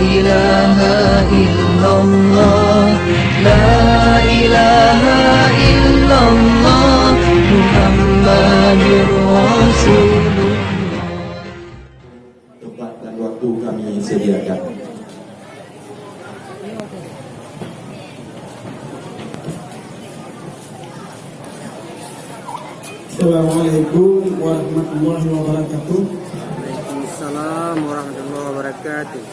ilaha illallah, la ilaha illallah, Muhammadur Rasulullah. Tempat dan waktu kami sediakan. Assalamualaikum warahmatullahi wabarakatuh. Waalaikumsalam warahmatullahi wabarakatuh.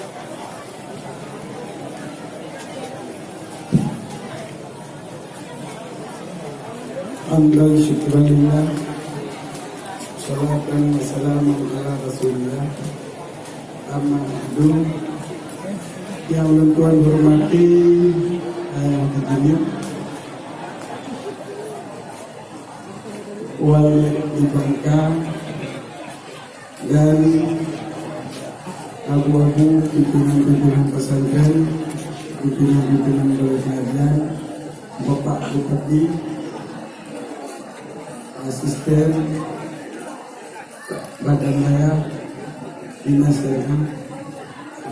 Hamdan syukurillah, salatan wa salamun ala rasulillah. Amma ba'du. Yang Tuhan hormati ayah hadirin, wali Bangka dan abu-abu pimpinan-pimpinan pesantren, pimpinan-pimpinan belajar, Bapak Bupati, asisten Badan Raya Dinas Daerah,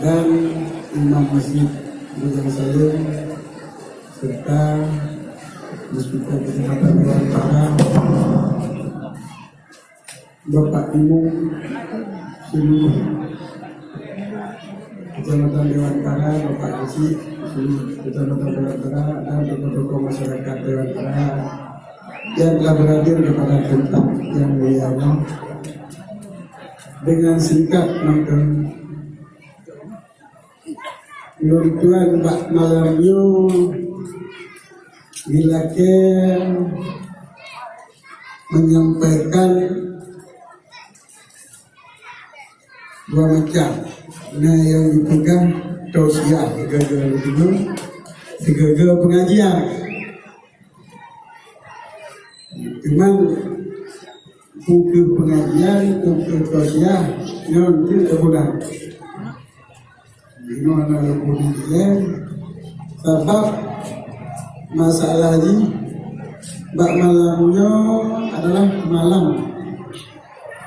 dan Imam Masjid Bujang Salim, serta Musbika Kecamatan Dewan Para, Bapak Ibu seluruh Kecamatan Dewan Para, Bapak Haji seluruh Kecamatan Dewan Para, dan tokoh-tokoh masyarakat Dewan Para yang telah berhadir kepada tempat yang mulia. Dengan singkat maka Nur Tuan Pak Malamyo Gilaken menyampaikan dua macam. Nah, yang dipegang tausiah tiga pengajian. Cuman buku pengajian, buku tausiah yang tidak mudah. Ini adalah kemudian sebab masalah ini bak malamnya adalah malam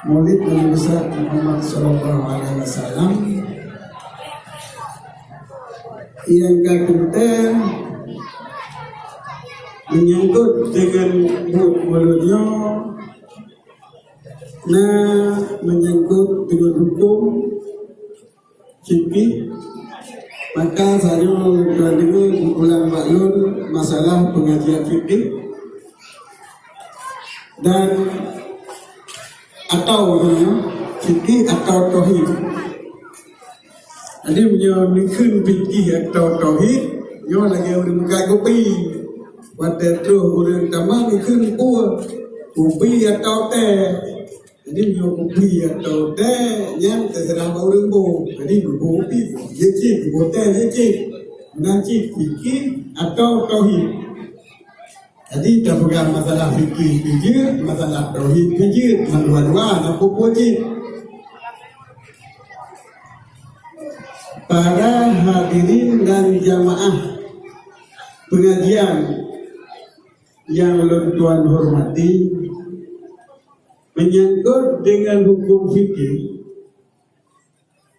Maulid Nabi besar Muhammad Sallallahu Alaihi Wasallam yang kata menyangkut dengan mulutnya, menyangkut dengan hukum fikih. Maka saya telah dengar ulang maklum masalah pengajian fikih dan atau fikih atau tauhid. Jadi menyebutkan fikih atau tauhid, yo lagi orang kopi. Pada tu orang tamang menyebutkan kopi atau teh. Jadi kopi atau teh yang terserah orang bu. Jadi kopi, jecik, teh jecik, nanti fikih atau tauhid. Jadi kita pegang masalah fikih fikir, masalah tauhid fikir, dua-dua nak puji. Para hadirin dan jamaah pengajian yang Tuhan hormati, menyangkut dengan hukum fikih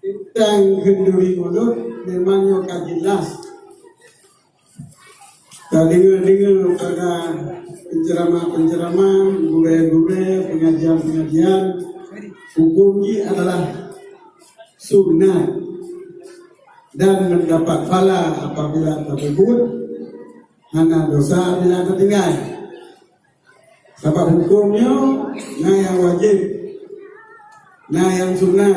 tentang kenduri mulut memangnya kan jelas. Dengar pada penceramah, guru-guru, pengajian, hukumnya adalah sunnah dan mendapat pahala apabila tersebut, hanya dosa bila tertinggal. Sebab hukumnya, yang wajib, yang sunnah,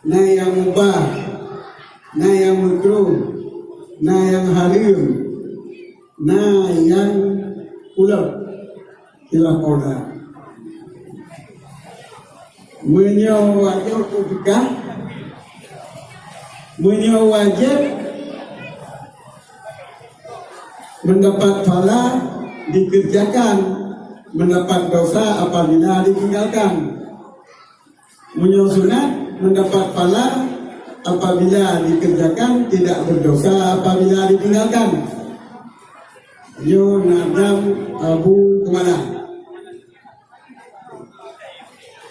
yang mubah, yang makruh, yang haram, yang ulang, ilah koda. Menyawajib fikah, menyawajib mendapat pahala dikerjakan, mendapat dosa apabila ditinggalkan. Sunat mendapat pahala apabila dikerjakan, tidak berdosa apabila ditinggalkan. Yo nadam abu kemana?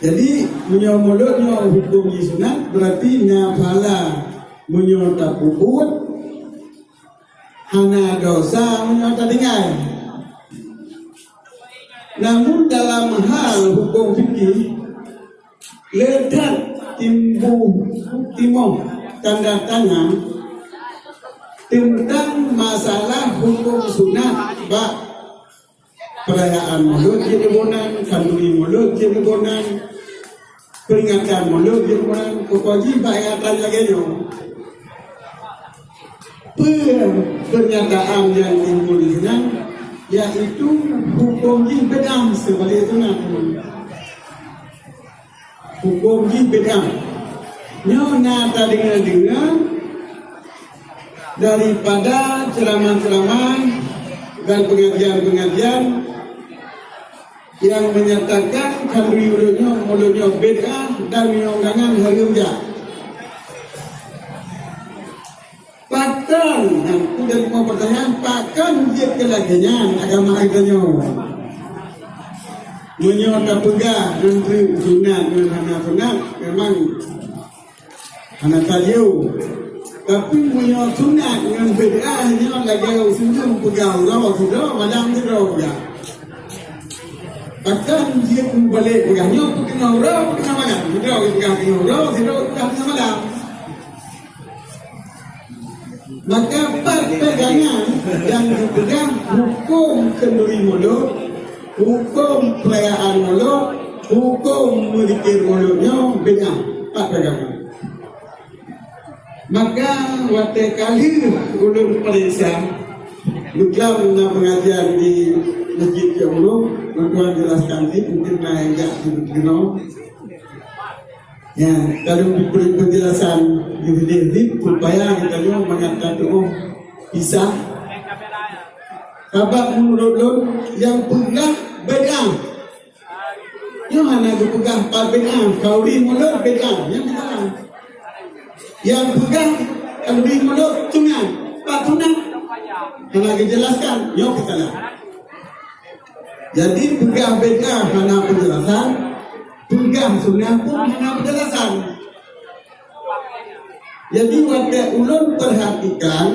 Jadi punya mulutnya hukum sunat berarti na pahala menyota puput hana dosa menyota dengai. Namun dalam hal hukum fikih letak timur tanda tangan tentang masalah hukum sunat bak perayaan Maulud di Lebanon, kandungi Maulud di Lebanon, peringatan Maulud di Lebanon, kewajiban yang lagi pernyataan yang timbul di sana yaitu hukum di bedang sebalik itu nak hukum di bedang nyona tak dengar daripada ceramah-ceramah dan pengajian-pengajian yang menyatakan mulutnya bid'ah dan menyonggangan hari raya. Bahkan, aku dari mau pertanyaan, bahkan dia kelakian agama agaknya menyota pegah menteri sunat dengan hana sunat memang hana tajiu. Tapi menyota sunat dengan bid'ah nya lagi usulnya pegah orang sudah malam sudah ya. Bahkan dia kembali pegahnya pegah orang pegah malam sudah pegah orang sudah pegah malam. Maka pegangan yang dipegang hukum kenduri mulut, hukum perayaan mulut, hukum memikir mulutnya beda pegangan. Maka waktu kali ulun periksa dalam pengajian di masjid Jauh, tuan jelaskan mungkin naik enggak dikenal. Ya, kalau diberi penjelasan di supaya kita juga mengatakan bisa. Sebab menurut yang pegah beda. Yang mana pegah pak beda, kauli mulut beda. Yang pegah kauli mulut tunang, pak tunang. Kalau dijelaskan, yuk kita lah. Jadi pegah beda karena penjelasan. Pegang sunnah pun hanya penjelasan. Jadi waktu ulun perhatikan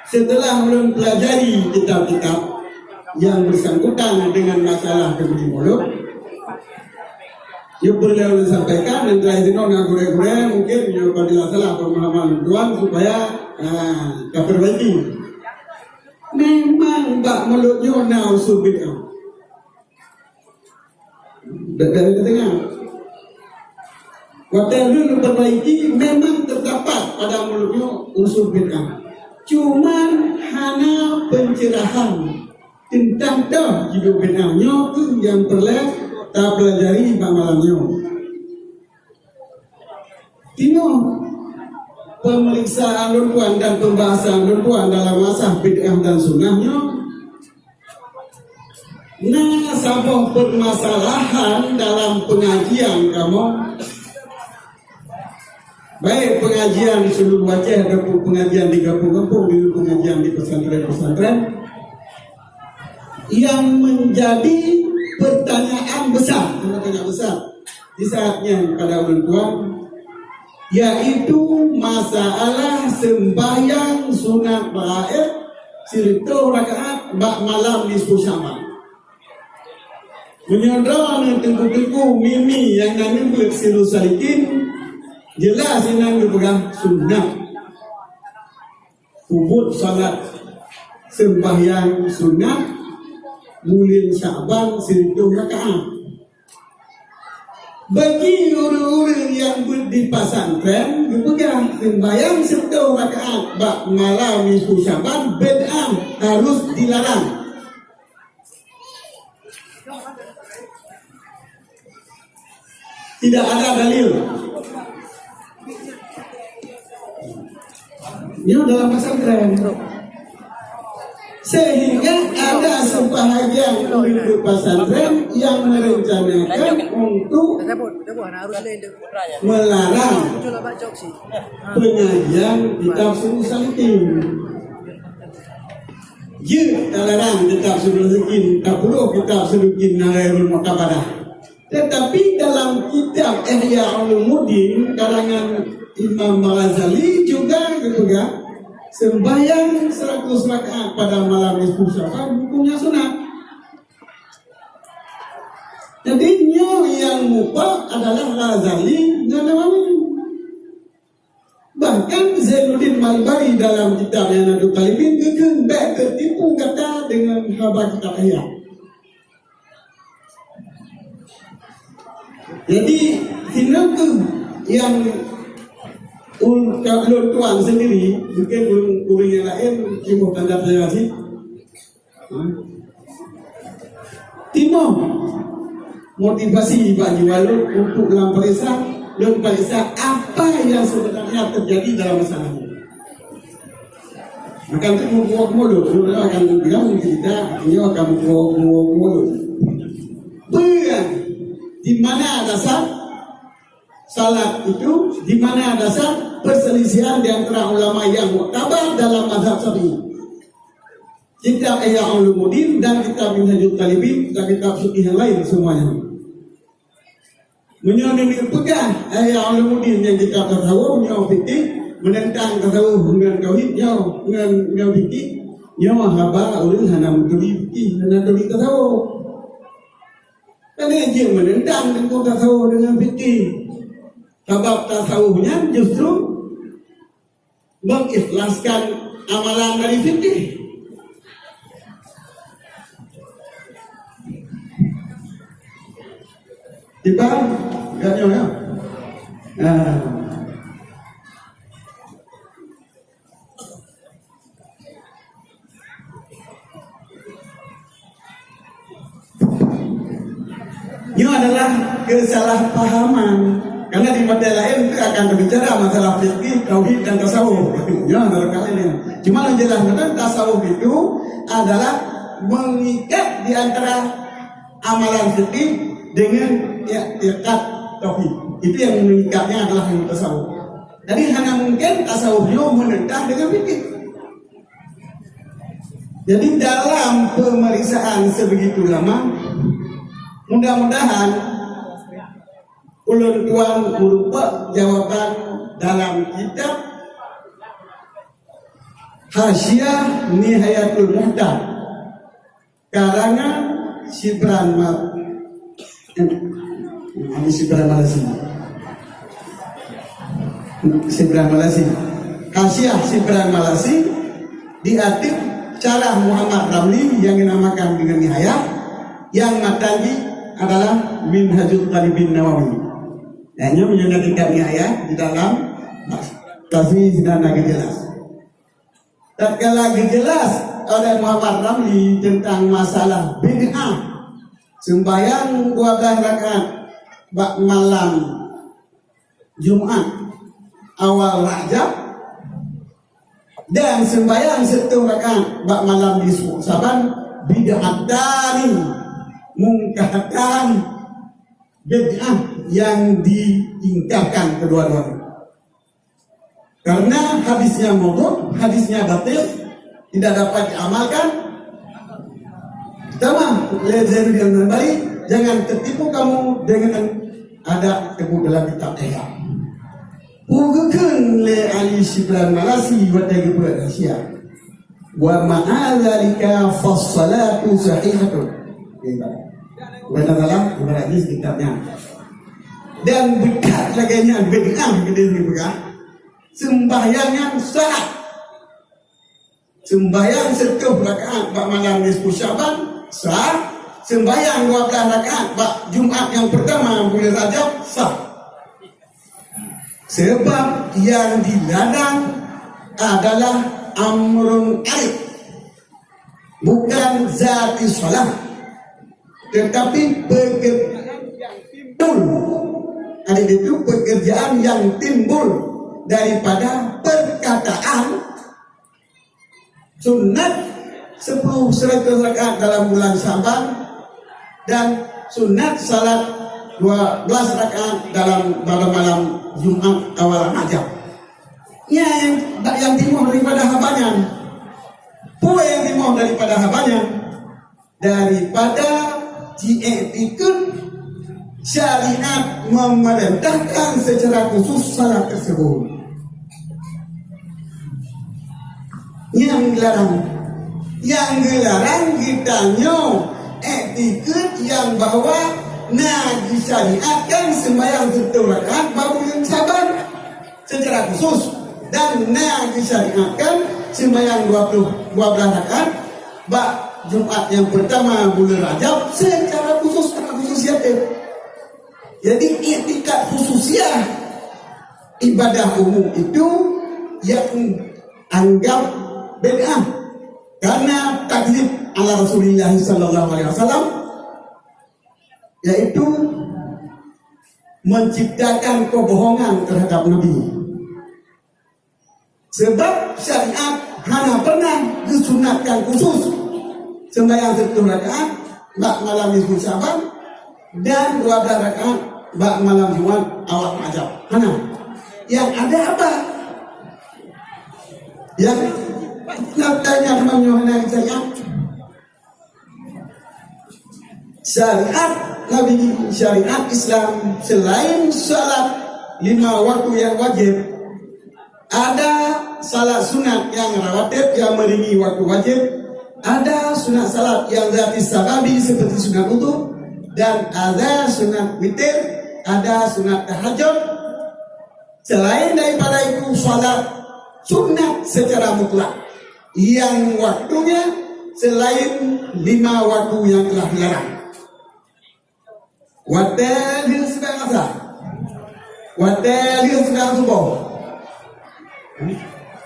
setelah ulun pelajari kitab-kitab yang bersangkutan dengan masalah kenduri mulut, yang boleh ulun sampaikan dan telah itu nak gure-gure mungkin yang pada salah pemahaman tuan supaya diperbaiki. Memang tak mulutnya nak usul bid'ah. Dari tengah waktu dulu perbaiki memang terdapat pada mulutnya unsur bid'ah. Cuma hanya pencerahan tentang dah hidup bid'ahnya tu yang perlu tak pelajari malamnya. Tino pemeriksaan luruan dan pembahasan luruan dalam masalah bid'ah dan sunnahnya. Nah, sabah permasalahan dalam pengajian kamu, baik pengajian seluruh wajah ataupun pengajian di kampung-kampung, di pengajian di pesantren-pesantren, yang menjadi pertanyaan besar di saatnya pada orang tua, yaitu masalah sembahyang sunat ba'id sirto rakaat bak malam nisfu Sya'ban. Menyodorkan tengku-tengku mimi yang nami bersilu salikin jelas yang nami berpegang sunnah kubut salat sembahyang sunnah bulan Sya'ban 1 rakaat. Bagi orang-orang yang di pesantren berpegang sembahyang 1 rakaat bak malam nisfu Sya'ban bid'ah harus dilarang. Tidak ada dalil. Ini dalam pesantren. Sehingga ada sebahagian penduduk pesantren yang merencanakan untuk melarang pengajian kitab sunnah salikin. Dia larang kitab sunnah salikin, tak perlu kitab salikin narairul muqtabadah. Tetapi dalam kitab Ihya Ulumuddin karangan Imam Al-Ghazali juga sembahyang 100 rakaat pada malam nisfu Sya'ban hukumnya sunat. Jadi yang mutlak adalah Ghazali dan Nawawi. Bahkan Zainuddin Malbari dalam kitabnya Nadul Talibin kekembang tertipu kata dengan khabar kitab Ihya. Jadi kenapa yang ulun tuan sendiri mungkin ulun yang lain timur tanda saya sih timur motivasi bagi walau untuk dalam periksa apa yang sebenarnya terjadi dalam masalah ini. Maka untuk membuat mulut akan bilang kita ini akan membuat mulut di mana dasar salat itu, di mana dasar perselisihan di antara ulama yang muktabar dalam mazhab Syafi'i. Kitab Ihya Ulumuddin dan kitab Minhajul Talibin dan kitab fikih yang lain semuanya. Menyonong pegang Ihya Ulumuddin yang kitab tasawuf, yang fikih menentang tasawuf dengan tauhid, yang fikih, yang haba ulun hana mutuli fikih dan tauhid tasawuf. Karena dia menentang dengan tasawuf dengan fikih. Sebab tasawufnya justru mengikhlaskan amalan dari fikih. Tiba, ganyo ya. Ini adalah kesalahpahaman. Karena di materi lain kita akan berbicara masalah fikih, tauhid dan tasawuf. Ya, barangkali ini. Cuma yang jelas tentang tasawuf itu adalah mengikat di antara amalan fikih dengan ikat tauhid. Itu yang mengikatnya adalah yang tasawuf. Jadi hanya mungkin tasawufnya menentang dengan fikih. Jadi dalam pemeriksaan sebegitu lama, mudah-mudahan ulun tuan berupa jawaban dalam kitab Hasyiah Nihayatul Muhtad karangan Shibran Malasi. Hasyiah Shibran Malasi diatik cara Muhammad Ramli yang dinamakan dengan Nihayah, yang matanya adalah Minhajul Talibin Nawawi. Hanya menyebut kitab Nihayah di dalam kasih dan lagi jelas. Tatkala jelas oleh Muhammad Ramli tentang masalah bid'ah sembahyang 12 rakaat malam Jumat awal Rajab dan sembahyang 1 rakaat malam di Saban bid'atani mungkahatan bid'ah yang diingkarkan kedua-duanya. Karena hadisnya maudhu', hadisnya batil, tidak dapat diamalkan. Pertama, lihat baik, jangan tertipu kamu dengan ada tebu dalam kitab Ihya. Ugukan le Ali Shibran Malasi wa tagibur Asia. Wa ma'adzalika fassalatu sahihatun. Benar-benar ibarat hadis kitabnya. Dan dekat lagi bid'ah gede dipegang. Sembahyang sah. Sembahyang 1 rakaat malam nisfu Sya'ban sah. Sembahyang 12 rakaat Jumat yang pertama bulan Rajab sah. Sebab yang dilarang adalah amrun arif, bukan zati salat, tetapi pekerjaan yang timbul. Ada itu pekerjaan yang timbul daripada perkataan sunat 10 rakaat dalam bulan Sya'ban dan sunat salat 12 rakaat dalam malam Jumat awal Rajab. Yang timur daripada habanya, pula yang timur daripada habanya, daripada dietikan syariat memerintahkan secara khusus salat tersebut. Yang dilarang kita etiket yang bahwa disyariatkan sembahyang 1 rakaat baru yang sabar secara khusus, dan disyariatkan sembahyang 12 rakaat Jumat yang pertama bulan Rajab secara khusus, khususiyat. Jadi etikat khususiyah ibadah umum itu yang anggap bid'ah karena takzib ala Rasulullah sallallahu alaihi wasallam, yaitu menciptakan kebohongan terhadap Nabi. Sebab syariat hanya pernah disunatkan khusus sembahyang 1 rakaat malam nisfu Syaban dan 12 rakaat malam Jumat awal Rajab. Hana. Yang ada apa? Yang tanya teman-teman syariat. Syariat Nabi, syariat Islam selain salat 5 waktu yang wajib, ada salat sunat yang rawatib yang meringi waktu wajib, ada sunat salat yang gratis sababi seperti sunat wudu, dan ada sunat witir, ada sunat tahajud. Selain daripada itu salat sunat secara mutlak yang waktunya selain 5 waktu yang telah dilarang. Watel sembahyang asar, watel sembahyang subuh,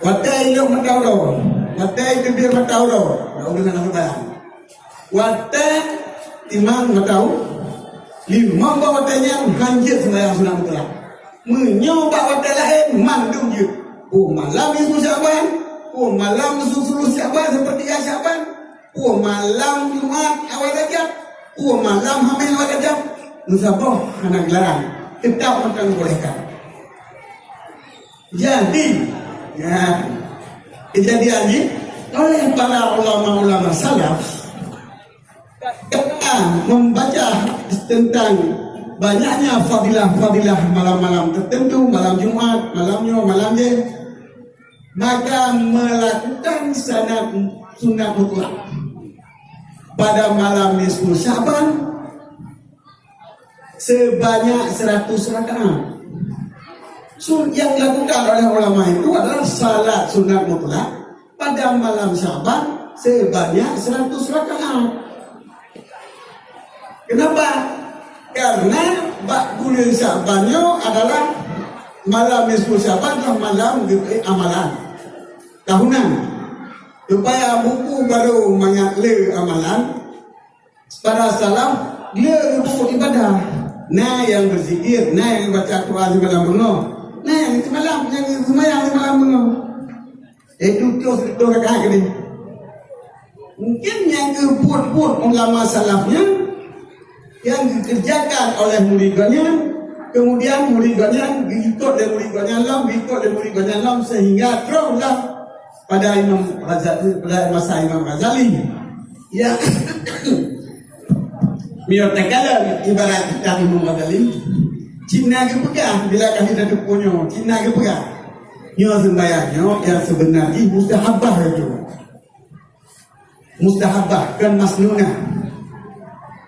watel ilok mataudo, watel kebir mataudo, udah nak sembahyang. Watel timang matau, 5 watelnya hanjir sembahyang sunat mutlak. Menyoba watel lain mandung je. Malam nisfu Syaban, malam nisfu Syaban seperti Syaban, malam Jumat awal Rajab, malam hamil awal Rajab. Musabah anak dilarang, tetap akan bolehkan. Jadi, kejadian ini oleh para ulama-ulama salaf ketika membaca tentang banyaknya fadilah-fadilah malam-malam tertentu, malam Jumat, malamnya, maka melakukan sunat mutlak pada malam nisfu Syaban sebanyak 100 rakaat. Yang dilakukan oleh ulama itu adalah salat sunat mutlak pada malam Syaban sebanyak 100 rakaat. Kenapa? Karena bulan Syabannya adalah malam nisfu Syaban adalah malam amalan tahunan. Supaya buku baru mengatle amalan para salaf dia buku ibadah. Yang berzikir, yang baca Quran di malam bunga, yang semalam, yang semayang di malam bunga. Itu terus rakaat ini. Mungkin yang kebut-but ulama salafnya yang dikerjakan oleh murid-muridnya, kemudian murid-muridnya ikut dan murid-muridnya lam sehingga teruslah pada Imam Ghazali, pada masa Imam Ghazali yang miotakalah ibarat kita Imam Ghazali Cina ke pegang bila kami dah punya Cina ke pegang nyo sembayangnya yang sebenarnya mustahabah itu, mustahabah kan masnunah.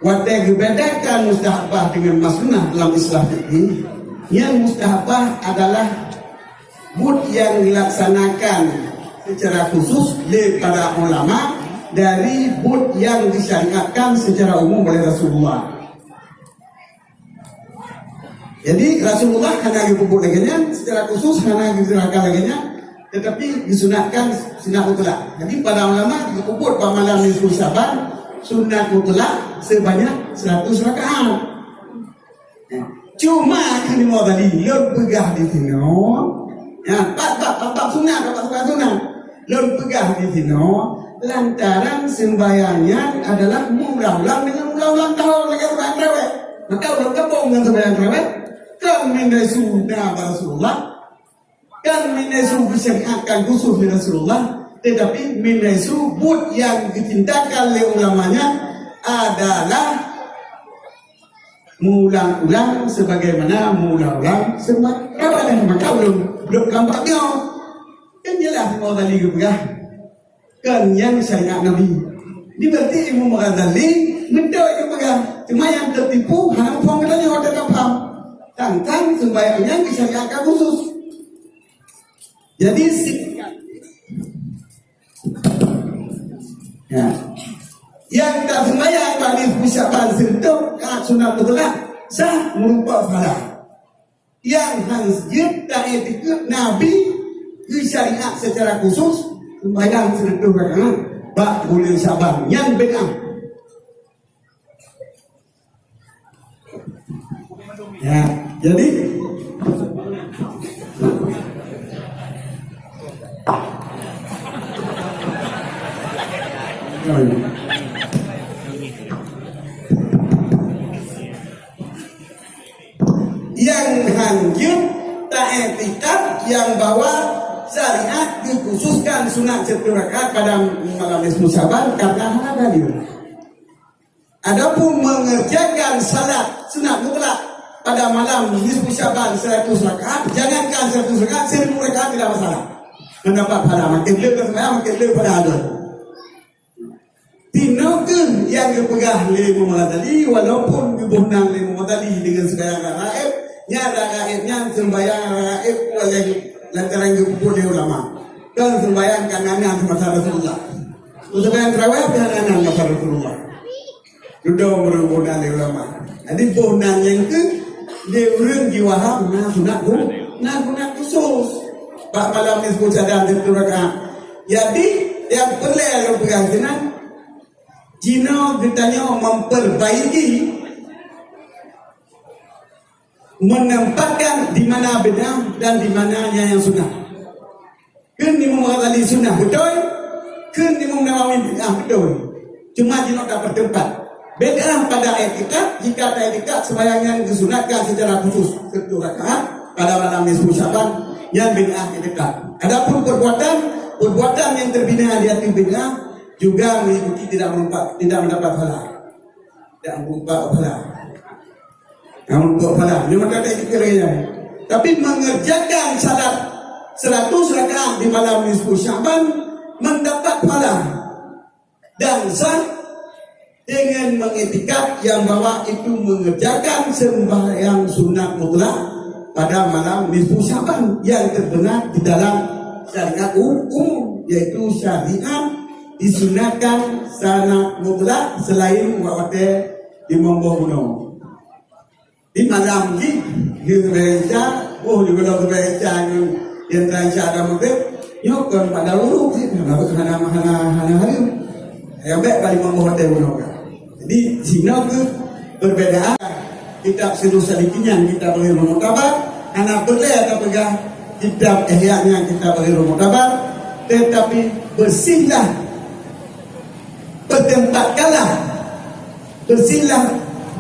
Wadah dibedakan mustahabah dengan masnunah dalam Islam ini. Yang mustahabah adalah bud yang dilaksanakan secara khusus oleh para ulama dari bud yang disyariatkan secara umum oleh Rasulullah. Jadi Rasulullah hanya dibubut laginya secara khusus, hanya diserahkan laginya, tetapi disunatkan sunat mutlak. Jadi para ulama dibubut pada malam nisfu Syaban sunat mutlak sebanyak 100 rakaat. Cuma kini mau tadi lor pegah di sini. Empat sunat lor pegah di sini. Lantaran sembahyangnya adalah ulang dengan ulang tahun lagi orang rewet. Maka ulang kabung dengan sembahyang rewet. Kan minasudah Rasulullah, kan minasu disyariatkan khusus dari Rasulullah, tetapi minasu bud yang dicintakan oleh ulamanya adalah mengulang-ulang sebagaimana mengulang-ulang sembah kawalan maka belum lampaknya kan jelas mau tadi juga kan yang saya Nabi ini berarti Imam Ghazali betul juga cuma yang tertipu hanya uang katanya orang tak paham tentang sembahyangnya disyariatkan khusus jadi ya yang tak sembahyang bagi pusat sentuh sunat mutlak sah merupakan pahala yang hansjid tak etikut Nabi di syariat secara khusus sembahyang sentuh rakaat bak bulan Syaban yang bid'ah ya jadi yang lanjut tak etikat yang bawa syariat dikhususkan sunat 1 rakaat pada malam nisfu Syaban karena ada dia. Adapun mengerjakan salat sunat mutlak pada malam nisfu Syaban 100 rakaat, jangankan 100 rakaat, 1000 rakaat tidak masalah. Mendapat pahala makin lebih makin lebih pada ada. Tinaukan yang dipegah oleh Muhammad Ali walaupun dibunuh oleh Muhammad Ali dengan segala raib nyada raibnya sembahyang raib oleh lantaran dipukul oleh ulama dan sembahyang kanan masa Rasulullah sembahyang terawih kanan masa Rasulullah sudah berhubungan oleh ulama jadi bunuh yang ke dia orang jiwaham nak khusus bak malam nisfu Syaban 1 rakaat jadi yang perlu pegang senang Jino ditanya memperbaiki menempatkan di mana bid'ah dan di mananya yang sunnah. Kan Imam Ghazali sunnah betul, kan Imam Nawawi bid'ah betul. Cuma Jino tak bertempat. Bid'ah pada etikat, jika ada etikat sembahyang yang disunatkan secara khusus 1 rakaat pada malam nisfu Syaban yang bid'ah etikat. Adapun perbuatan yang terbina di hati bid'ah juga mengikuti tidak mendapat pahala. Tidak mendapat pahala. Ini maka tak dikira. Tapi mengerjakan salat 100 rakaat di malam nisfu Syaban mendapat pahala dan sah dengan mengetikat yang bahwa itu mengerjakan sembahyang sunat mutlak pada malam nisfu Syaban yang terbenar di dalam syariat umum yaitu syariat disunatkan sangat mutlak selain waktu di membunuh di malam ni di bereja di bereja yang terancam ada mungkin yo kan pada dulu sih hana hari yang baik balik membunuh jadi sini ke berbeda kitab Sirus Salikinya kita bagi muktabar anak berleh pegang kitab Ihya-nya kita bagi muktabar tetapi bersihlah bersihlah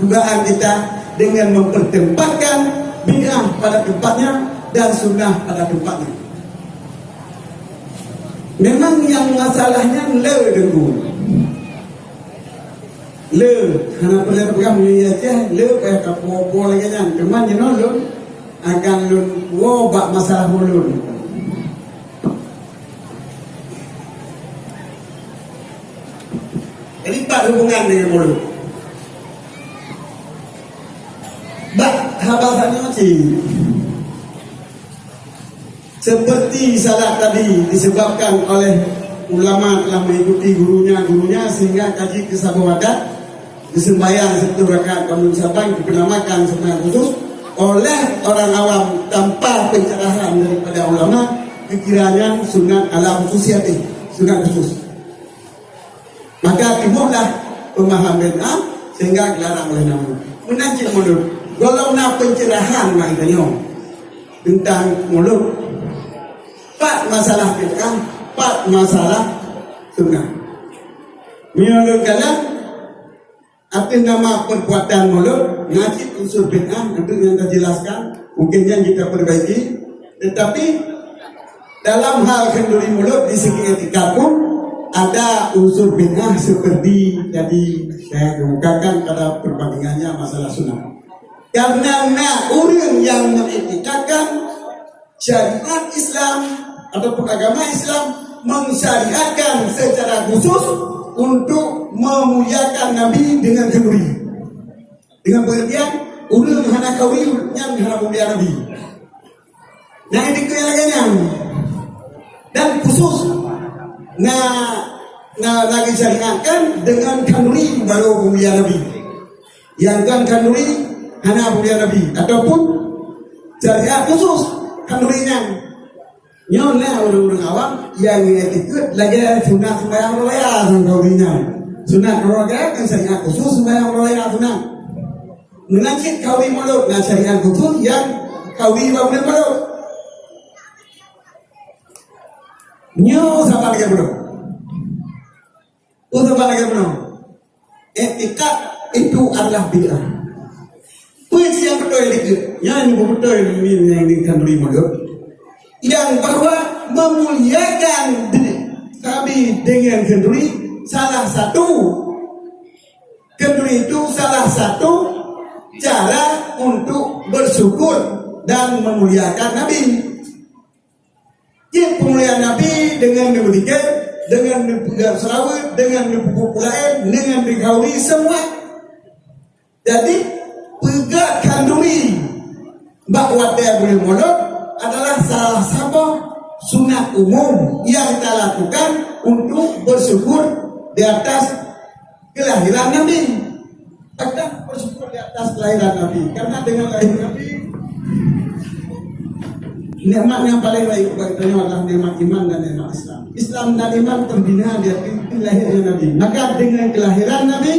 dugaan kita dengan mempertempatkan bid'ah pada tempatnya dan sunnah pada tempatnya. Memang yang masalahnya hanya perlu pegang ni aja kayak kapo lagi kan cuman jenol akan bak masalah mulut. Lipat hubungan dengan mulut. Bak habasannya macam seperti salat tadi disebabkan oleh ulama telah mengikuti gurunya sehingga kaji kesabawadat disembahyang 1 rakaat bangun Syaban dipenamakan sembahyang khusus oleh orang awam tanpa pencerahan daripada ulama dikiranya sunat ala khususiyati sunat khusus. Maka timbullah pemahaman bid'ah sehingga dilarang oleh Nabi. Menancik mulut. Kalau nak pencerahan maknanya tentang mulut. 4 masalah bid'ah, 4 masalah sunnah. Menurut kalam atas nama perbuatan mulut ngaji unsur bid'ah untuk yang terjelaskan mungkin yang kita perbaiki. Tetapi dalam hal kenduri mulut di segi etika pun ada unsur bid'ah seperti tadi saya kemukakan pada perbandingannya masalah sunnah. Karena orang yang mengiktikadkan syariat Islam ataupun agama Islam mensyariatkan secara khusus untuk memuliakan Nabi dengan kenduri. Dengan pengertian orang hana kawi yang hana mulia Nabi. Nah ini kelaganya dan khusus lagi syariatkan dengan kenduri baru mulia Nabi. Yang kan kenduri hana mulia Nabi ataupun syariat khusus kendurinya. Nyonya orang-orang awam yang ikut lagi sunat sembahyang raya sangkaunya. Sunat raya kan syariat khusus sembahyang raya sunat. Menakit kawi mulut nah syariat khusus yang kawi boleh mulut. Nyo siapa lagi bro? Siapa lagi bro? Etika itu adalah bid'ah. Puisi yang betul itu, yang betul ini yang dikandungi mulut. Yang bahwa memuliakan kami dengan kenduri salah satu kenduri itu salah satu cara untuk bersyukur dan memuliakan Nabi. Jadi pemuliaan Nabi dengan memberikan, dengan mempunyai selawat, dengan mempunyai, dengan dikauli semua. Jadi pegat kenduri bahwa dia boleh mulut adalah salah satu sunat umum yang kita lakukan untuk bersyukur di atas kelahiran Nabi. Kita bersyukur di atas kelahiran Nabi karena dengan lahir Nabi nikmat yang paling baik bagi kita adalah nikmat iman dan nikmat Islam. Islam dan iman terbina di atas lahirnya Nabi. Maka dengan kelahiran Nabi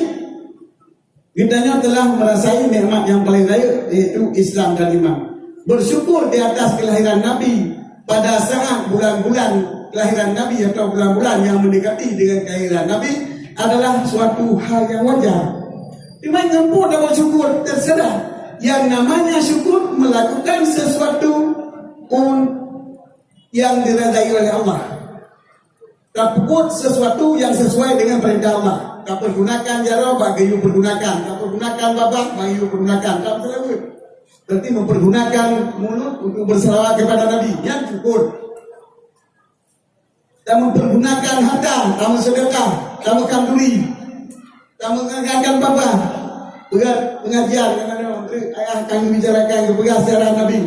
kita telah merasai nikmat yang paling baik yaitu Islam dan iman. Bersyukur di atas kelahiran Nabi pada saat bulan-bulan kelahiran Nabi atau bulan-bulan yang mendekati dengan kelahiran Nabi adalah suatu hal yang wajar. Dimana pun dapat syukur tersedar. Yang namanya syukur melakukan sesuatu yang diridai oleh Allah. Tapi sesuatu yang sesuai dengan perintah Allah. Tak pergunakan jaro bagi you pergunakan, tak pergunakan babak bagi you pergunakan. Tak selawat. Berarti mempergunakan mulut untuk berselawat kepada Nabi yang syukur. Dan mempergunakan harta, tak sedekah, tak kanduri, tak mengangkat bapa. Pengajian yang ayah akan membicarakan kepada sejarah Nabi.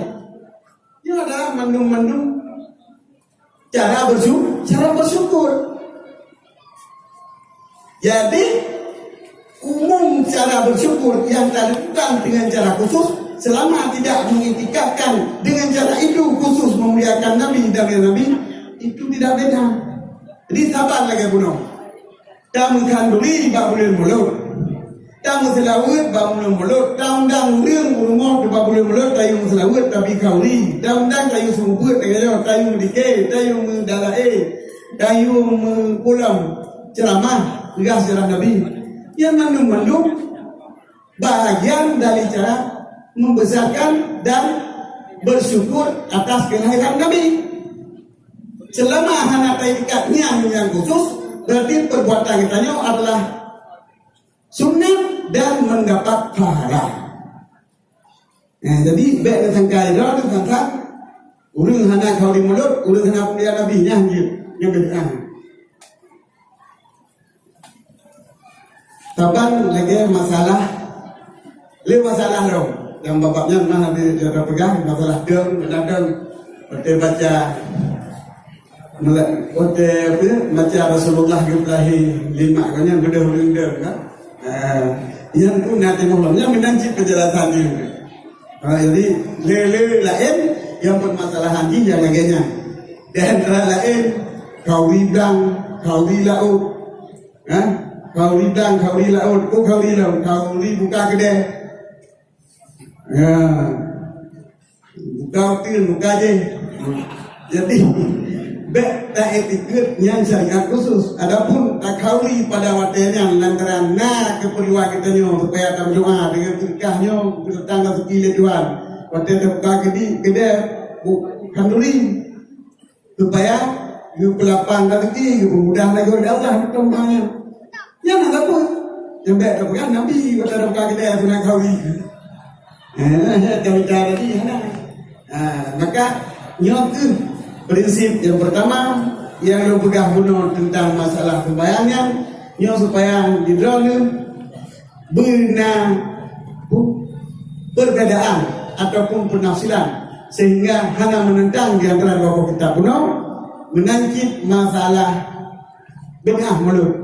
Ini adalah mendung-mendung cara bersyukur. Jadi umum cara bersyukur yang dilakukan dengan cara khusus selama tidak mengiktikadkan dengan cara itu khusus memuliakan Nabi dan Nabi itu tidak beda. Jadi sabar lagi bunuh. Kamu kanduri bak boleh mulut. Kamu selawat bak boleh mulut. Undang รื่องrumah bak boleh mulut. Tayu selawat tapi kauri. Undang tayu sumput tayu dike, tayu mendalae, tayu mengkulam ceramah gas sejarah Nabi. Yang mandung-mandung bahagian dari cara membesarkan dan bersyukur atas kelahiran Nabi. Selama hana ikatnya yang khusus, berarti perbuatan kita adalah sunat dan mendapat pahala. Nah, jadi baik sangka itu sangka urang hana kau di mulut, urang hana punya Nabi yang beda. Taban lagi masalah dong. Yang bapaknya mana dia pegang masalah dong, betul baca baca Rasulullah Ibrahim 5 kan yang gede kan. Yang tu nanti malamnya menanci penjelasan ini. Jadi lele lain yang permasalahan ini yang laganya. Dan lain kawi bang, kawi laut, kawi bang, kawi laut, kawi laut, kawi buka gede. Ya, buka tin, buka je. Jadi, tak etikut yang syariat khusus. Adapun tak kauli pada waktunya lantaran keperluan kita supaya kita berdoa dengan berkahnya tentang rezeki Tuhan. Waktu buka gede kanduri supaya pelapang rezeki mudah lagi oleh Allah doanya. Yang ada pun yang baik terpegang Nabi waktu buka gede sunat kauli. Kami tadi maka nyo tu prinsip yang pertama yang lo pegang guna tentang masalah pembayangan nyo supaya di drone perbedaan ataupun penafsiran sehingga hanya menentang di antara dua kita kuno menangkit masalah bid'ah mulut.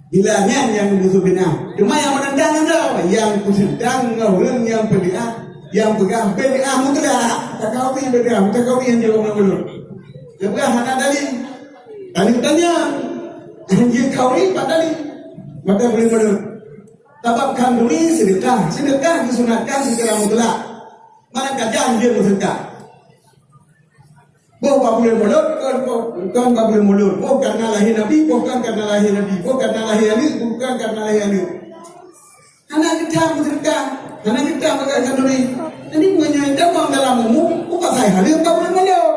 Bilangnya yang musuh bid'ah. Cuma yang menentang itu yang sedang orang yang bid'ah, yang pegang bid'ah mutlak. Tak kau ni bid'ah, tak kau ni yang jauh mulut. Dia pegang hana dalil. Dalil tanya, anjir kau ni pak dalil. Maka boleh mulut. Tabakkan duri sedekah disunatkan secara mutlak. Mana kajian dia sedekah. Bukan boleh mulut, bukan boleh mulut. Bukan karena lahir Nabi, bukan karena lahir Nabi, bukan karena lahir Nabi, bukan karena lahir Nabi. Anak kita sedekah, anak kita makan duri. Ini menyangka orang dalam umum, bukan saya hadir, bukan boleh mulut.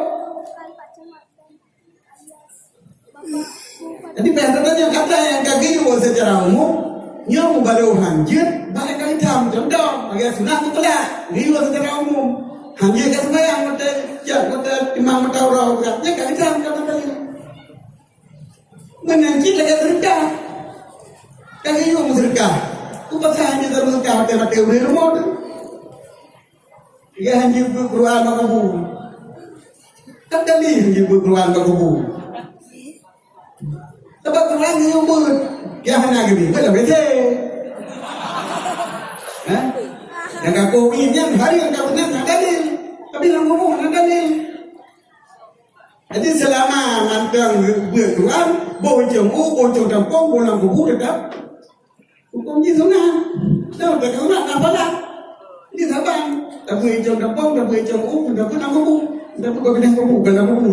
Jadi pendatangnya kata yang kaki secara umum. Nyo baru hanjir, balik kali tam jomdom, bagi sunat mutlak, riwa secara umum. Hanjir ke sembahyang mata imam mata orang beratnya kali tam kata kali. Menanjir lagi sedekah. Kali yo sedekah. Tu pasal hanjir terus sedekah mata urang rumah tu. Dia hanjir Quran makabu. Tak kali hanjir Quran makabu. Sebab Quran yo ber yang hanya gini, boleh betul. Yang kau ingin hari yang kau nak dalil, tapi yang ngomong nak dalil. Jadi selama mantang berquran, bocong dampong, bolang kubu dekat. Hukum di sana, dah dekat sana apa dah? Di sabang, tapi bocong dampong, tapi bocong dapat nak kubu, dapat kau kena kubu, kalau kubu,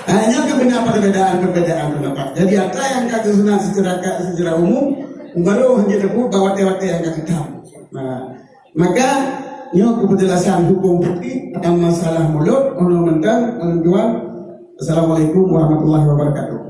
hanya perbedaan pendapat. Jadi apa yang kata sunat secara umum, baru hanya disebut bahawa tewate yang kata hitam. Maka ini penjelasan hukum fikih tentang masalah mulut, ornamental, menjual. Assalamualaikum warahmatullahi wabarakatuh.